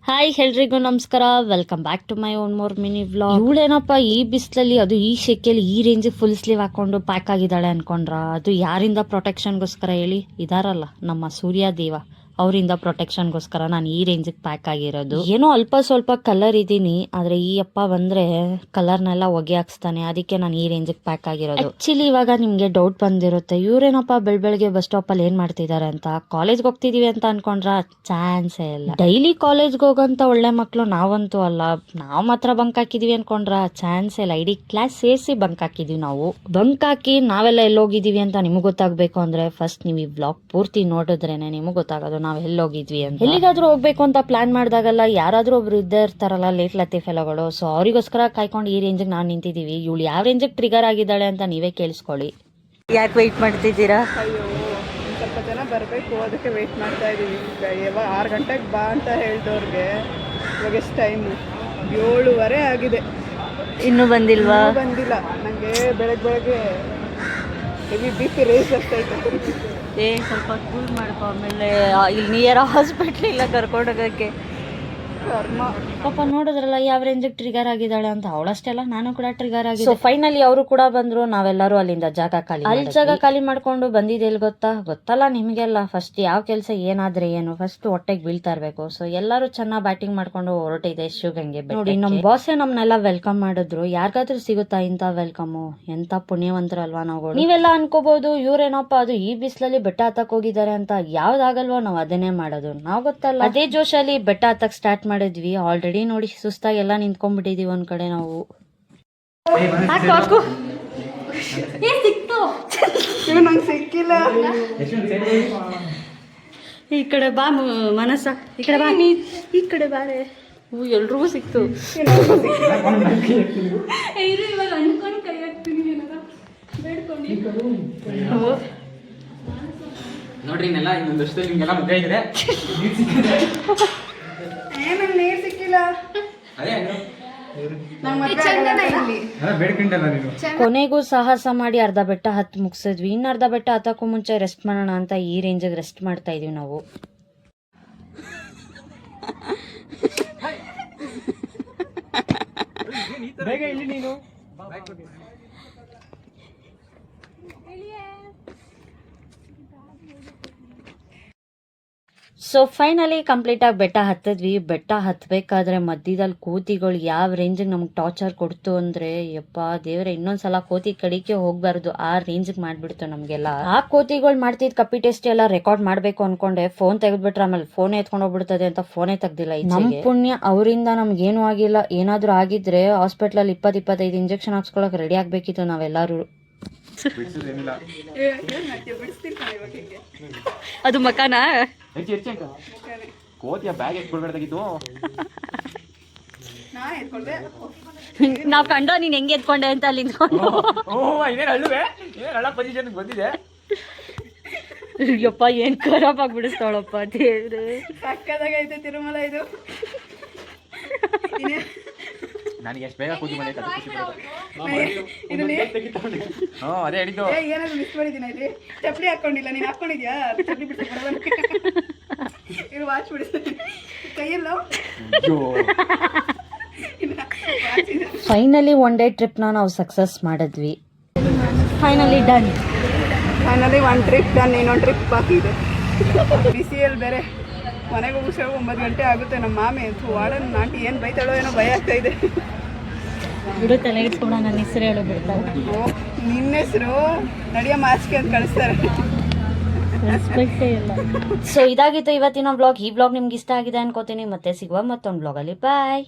Hi ಎಲ್ರಿಗೂ ನಮಸ್ಕಾರ, welcome back to my one more mini vlog. ಇವಳೇನಪ್ಪ ಈ ಬಿಸಿಲಲ್ಲಿ, ಅದು ಈ ಶೆಕೆಯಲ್ಲಿ ಈ ರೇಂಜ್ ಫುಲ್ ಸ್ಲೀವ್ ಹಾಕೊಂಡು ಪ್ಯಾಕ್ ಆಗಿದ್ದಾಳೆ ಅನ್ಕೊಂಡ್ರ? ಅದು ಯಾರಿಂದ ಪ್ರೊಟೆಕ್ಷನ್ಗೋಸ್ಕರ ಹೇಳಿ? ಇದಾರಲ್ಲ ನಮ್ಮ ಸೂರ್ಯ ದೇವ, ಅವರಿಂದ ಪ್ರೊಟೆಕ್ಷನ್ಗೋಸ್ಕರ ನಾನು ಈ ರೇಂಜಿಗೆ ಪ್ಯಾಕ್ ಆಗಿರೋದು. ಏನೋ ಅಲ್ಪ ಸ್ವಲ್ಪ ಕಲರ್ ಇದೀನಿ, ಆದ್ರೆ ಈ ಅಪ್ಪ ಬಂದ್ರೆ ಕಲರ್ನೆಲ್ಲ ಹೊಗೆ ಹಾಕ್ಸ್ತಾನೆ, ಅದಕ್ಕೆ ನಾನು ಈ ರೇಂಜಿಗೆ ಪ್ಯಾಕ್ ಆಗಿರೋದು. ಆಕ್ಚುಲಿ ಇವಾಗ ನಿಮ್ಗೆ ಡೌಟ್ ಬಂದಿರುತ್ತೆ, ಇವ್ರೇನಪ್ಪ ಬೆಳಗ್ಗೆ ಬಸ್ ಸ್ಟಾಪ್ ಅಲ್ಲಿ ಏನ್ ಮಾಡ್ತಿದ್ದಾರೆ ಅಂತ. ಕಾಲೇಜ್ಗೆ ಹೋಗ್ತಿದೀವಿ ಅಂತ ಅನ್ಕೊಂಡ್ರ? ಚಾನ್ಸೇ ಇಲ್ಲ. ಡೈಲಿ ಕಾಲೇಜ್ಗೆ ಹೋಗಂತ ಒಳ್ಳೆ ಮಕ್ಳು ನಾವಂತೂ ಅಲ್ಲ. ನಾವ್ ಮಾತ್ರ ಬಂಕ್ ಹಾಕಿದೀವಿ ಅನ್ಕೊಂಡ್ರ? ಚಾನ್ಸೇ ಇಲ್ಲ. ಇಡೀ ಕ್ಲಾಸ್ ಸೇರಿಸಿ ಬಂಕ್ ಹಾಕಿದೀವಿ ನಾವು. ಬಂಕ್ ಹಾಕಿ ನಾವೆಲ್ಲ ಎಲ್ಲೋಗಿದೀವಿ ಅಂತ ನಿಮ್ಗೆ ಗೊತ್ತಾಗ್ಬೇಕು ಅಂದ್ರೆ ಫಸ್ಟ್ ನೀವು ಈ ವ್ಲಾಗ್ ಪೂರ್ತಿ ನೋಡಿದ್ರೇನೆ ನಿಮ್ಗೆ ಗೊತ್ತಾಗೋದು ನಾವ್ ಎಲ್ಲೋಗಿದ್ವಿ ಅಂತ. ಎಲ್ಲಿಗಾದ್ರೂ ಹೋಗ್ಬೇಕು ಅಂತ ಪ್ಲಾನ್ ಮಾಡಿದಾಗಲ್ಲ ಯಾರಾದ್ರೂ ಒಬ್ರು ಇದ್ದೇ ಇರ್ತಾರಲ್ಲ ಲೇಟ್ ಲತ್ತಿ ಫೆಲೋಗಳು. ಸೊ ಅವರಿಗೋಸ್ಕರ ಕಾಯ್ಕೊಂಡು ಈ ರೇಂಜಿಗೆ ನಾವು ನಿಂತಿದೀವಿ. ಇವಳು ಯಾವ ರೇಂಜಿಗೆ ಟ್ರಿಗರ್ ಆಗಿದ್ದಾಳೆ ಅಂತ ನೀವೇ ಕೇಳಿಸ್ಕೊಳ್ಳಿ. ಯಾಕೆ ವೆಯ್ಟ್ ಮಾಡ್ತಿದ್ದೀರಾ? ಅಯ್ಯೋ, ಸ್ವಲ್ಪ ಜನ ಬರಬೇಕು, ಅದಕ್ಕೆ ವೆಯ್ಟ್ ಮಾಡ್ತಾ ಇದ್ದೀವಿ. ಇವಾಗ 6 ಗಂಟೆಗೆ ಬಾ ಅಂತ ಹೇಳಿದವ್ರಿಗೆ ಇವಾಗ ಎಷ್ಟು ಟೈಮು? 7:30 ಆಗಿದೆ. ಇನ್ನೂ ಬಂದಿಲ್ವಾ? ಬಂದಿಲ್ಲ. ನನಗೆ ಬೆಳಗ್ಗೆ ಹೆವಿ ಬಿ ಪಿ ರೇಸ್ ಆಗ್ತೈತೆ. ಸ್ವಲ್ಪ ಕೂಲ್ ಮಾಡ್ಕೊ, ಆಮೇಲೆ ಇಲ್ಲಿ ನಿಯರ್ ಹಾಸ್ಪಿಟ್ಲ್ ಇಲ್ಲ ಕರ್ಕೊಂಡೋಗಕ್ಕೆ. ಪಾಪ ನೋಡಿದ್ರಲ್ಲ ಯಾವ ರೇಂಜಿಗೆ ಟ್ರಿಗರ್ ಆಗಿದ್ದಾಳೆ ಅಂತ. ಅವಳಷ್ಟೆಲ್ಲ ನಾನು ಕೂಡ ಟ್ರಿಗರ್ ಆಗಿದೆ. ಸೊ ಫೈನಲಿ ಅವರು ಕೂಡ ಬಂದ್ರು. ನಾವೆಲ್ಲರೂ ಅಲ್ಲಿಂದ ಜಾಗ ಖಾಲಿ ಮಾಡ್ಕೊಂಡು ಬಂದಿದೆ. ಎಲ್ಲಿ ಗೊತ್ತಲ್ಲ ನಿಮ್ಗೆಲ್ಲ, ಫಸ್ಟ್ ಯಾವ ಕೆಲಸ ಏನಾದ್ರೆ ಏನು, ಫಸ್ಟ್ ಹೊಟ್ಟೆಗೆ ಬೀಳ್ತಾ ಇರ್ಬೇಕು. ಸೊ ಎಲ್ಲರೂ ಚೆನ್ನಾಗಿ ಬ್ಯಾಟಿಂಗ್ ಮಾಡ್ಕೊಂಡು ಹೊರಟಿದೆ ಶಿವಗಂಗೆ. ನೋಡಿ ನಮ್ ಬಾಸೇ ನಮ್ನೆಲ್ಲ ವೆಲ್ಕಮ್ ಮಾಡಿದ್ರು. ಯಾರಿಗಾದ್ರೂ ಸಿಗುತ್ತಾ ಇಂತ ವೆಲ್ಕಮ್? ಎಂತ ಪುಣ್ಯವಂತರು ಅಲ್ವಾ ನಾವು. ನೀವೆಲ್ಲ ಅನ್ಕೋಬಹುದು ಇವ್ರೇನಪ್ಪ ಅದು ಈ ಬಿಸಿಲಲ್ಲಿ ಬೆಟ್ಟ ಹತ್ತಕ್ ಹೋಗಿದ್ದಾರೆ ಅಂತ. ಯಾವ್ದಾಗಲ್ವೋ ನಾವ್ ಅದನ್ನೇ ಮಾಡೋದು. ನಾವ್ ಗೊತ್ತಲ್ಲ ಅದೇ ಜೋಶಲ್ಲಿ ಬೆಟ್ಟ ಹತ್ತಕ್ ಸ್ಟಾರ್ಟ್ ಮಾಡಿದ್ವಿ. ಆಲ್ರೆಡಿ ನೋಡಿ ಸುಸ್ತಾಗಿ ಎಲ್ಲ ನಿಂತ್ಕೊಂಡ್ಬಿಟ್ಟಿದೀವಿ ಒಂದ್ ಕಡೆ ನಾವು. ನಂಗೆ ಸಿಕ್ಕಿಲ್ಲ. ಈ ಕಡೆ ಬಾ ಮನಸ್ಸ, ಈ ಕಡೆ ಬಾ, ಈ ಕಡೆ ಬಾರೆ. ಎಲ್ರಿಗೂ ಸಿಕ್ತು. ನೋಡ್ರಿ ಇನ್ನೊಂದು ವರ್ಷದಲ್ಲಿ ನಿಮ್ಗೆಲ್ಲ ಮುಖ ಇದೆ. ನಂಗೆ ನೀರು ಸಿಕ್ಕಿಲ್ಲ. ಕೊನೆಗೂ ಸಾಹಸ ಮಾಡಿ ಅರ್ಧ ಬೆಟ್ಟ ಹತ್ತು ಮುಗಿಸಿದ್ವಿ. ಇನ್ನು ಅರ್ಧ ಬೆಟ್ಟ ಹತ್ತಕ್ಕೂ ಮುಂಚೆ ರೆಸ್ಟ್ ಮಾಡೋಣ ಅಂತ ಈ ರೇಂಜಿಗೆ ರೆಸ್ಟ್ ಮಾಡ್ತಾ ಇದೀವಿ ನಾವು. ಸೊ ಫೈನಲಿ ಕಂಪ್ಲೀಟ್ ಆಗಿ ಬೆಟ್ಟ ಹತ್ತಿದ್ವಿ. ಬೆಟ್ಟ ಹತ್ಬೇಕಾದ್ರೆ ಮಧ್ಯದಲ್ಲಿ ಕೋತಿಗಳು ಯಾವ ರೇಂಜಿಗೆ ನಮ್ಗೆ ಟಾರ್ಚರ್ ಕೊಡ್ತು ಅಂದ್ರೆ, ಯಪ್ಪ ದೇವ್ರೆ, ಇನ್ನೊಂದ್ಸಲ ಕೋತಿ ಕಡಿಕೆ ಹೋಗ್ಬಾರ್ದು ಆ ರೇಂಜಿಗೆ ಮಾಡ್ಬಿಡ್ತು ನಮ್ಗೆಲ್ಲ. ಆ ಕೋತಿಗಳು ಮಾಡ್ತಿದ್ ಕಪ್ಪಿ ಟೆಸ್ಟ್ ಎಲ್ಲ ರೆಕಾರ್ಡ್ ಮಾಡ್ಬೇಕು ಅನ್ಕೊಂಡೆ. ಫೋನ್ ತೆಗೆದ್ಬಿಟ್ರೆ ಆಮೇಲೆ ಫೋನೇ ಎತ್ಕೊಂಡು ಹೋಗ್ಬಿಡ್ತದೆ ಅಂತ ಫೋನೇ ತೆಗ್ದಿಲ್ಲ. ನಮ್ ಪುಣ್ಯ ಅವರಿಂದ ನಮ್ಗೆ ಏನು ಆಗಿಲ್ಲ. ಏನಾದ್ರೂ ಆಗಿದ್ರೆ ಹಾಸ್ಪಿಟ್ಲಲ್ಲಿ 20-25 ಇಂಜೆಕ್ಷನ್ ಹಾಕ್ಸ್ಕೊಳಕ್ ರೆಡಿ ಆಗ್ಬೇಕಿತ್ತು ನಾವೆಲ್ಲರೂ. ಅದು ಮಕಾನ ಕೋತಿಯ ಬ್ಯಾಗ್ ಎತ್ಕೊಳ್ಬೇಡ್ದಾಗಿತ್ತು. ನಾವ್ ಕಂಡ್ರ ನೀನ್ ಹೆಂಗೆ ಎತ್ಕೊಂಡೆ ಅಂತ ಅಲ್ಲಿ ಪೊಸಿಷನ್ ಬಂದಿದೆ. ಯಪ್ಪ ಏನ್ ಖರಾಬ್ ಆಗ್ಬಿಡಿಸ್ತಾಳಪ್ಪ ದೇವ್ರೆ. ಸಕ್ಕದಾಗೈತೆ ತಿರುಮಲ ಇದು. ನನಗೆ ಎಷ್ಟು ಬೇಗ ಕೂತಿ ಬಂದೈತೆ ಅದು ಖುಷಿ ಪಡೋದು. ಅದೇ ಹೇಳಿದ್ದು. ಏನಾದ್ರು ಮಿಸ್ ಮಾಡಿದ್ದೀನಿ ಇಲ್ಲಿ. ಚಪ್ಪಲಿ ಹಾಕೊಂಡಿಲ್ಲ, ನೀನು ಹಾಕೊಂಡಿದ್ಯಾ? ಚಪ್ಪಲಿ ಬಿಡಿಸ್ಕೊಂಡು ಇರು, ವಾಚ್ ಬಿಡಿಸ್ತೀನಿ ಕೈಯಲ್ಲೋ. ಫೈನಲಿ ಒನ್ ಡೇ ಟ್ರಿಪ್ ನಾವು ಸಕ್ಸಸ್ ಮಾಡಿದ್ವಿ. Finally done. ಫೈನಲಿ ಒಂದು ಟ್ರಿಪ್ ಡನ್. ಇನ್ನೊಂದು ಟ್ರಿಪ್ ಬಾಕಿ ಇದೆ. ಬಿಸಿಯಲ್ಲಿ ಬೇರೆ ಮನೆಗೆ ಹೋಗಿಸೋ 9 ಗಂಟೆ ಆಗುತ್ತೆ. ನಮ್ಮ ಮಾಮಿ ಅಂತೂ ವಾಡನ್ ನಾಟಿ ಏನು ಬೈತಾಳೋ ಏನೋ ಭಯ ಆಗ್ತಾ ಇದೆ. ಬಿಡು, ತಲೆ ಇಟ್ಕೊಂಡು ನನ್ನ ಹೆಸರು ಹೇಳೋ ಬಿಡ್ತಾರೆ. ನಿನ್ನ ಹೆಸರು ನಡಿಯ ಮಾಸ್ಕೆ ಅಂತ ಕಳಿಸ್ತಾರೆ. ಸೊ ಇದಾಗಿತ್ತು ಇವತ್ತಿನ ವ್ಲಾಗ್. ಈ ವ್ಲಾಗ್ ನಿಮ್ಗೆ ಇಷ್ಟ ಆಗಿದೆ ಅನ್ಕೋತೀನಿ. ಮತ್ತೆ ಸಿಗುವ ಮತ್ತೊಂದು ವ್ಲಾಗಲ್ಲಿ. ಬಾಯ್.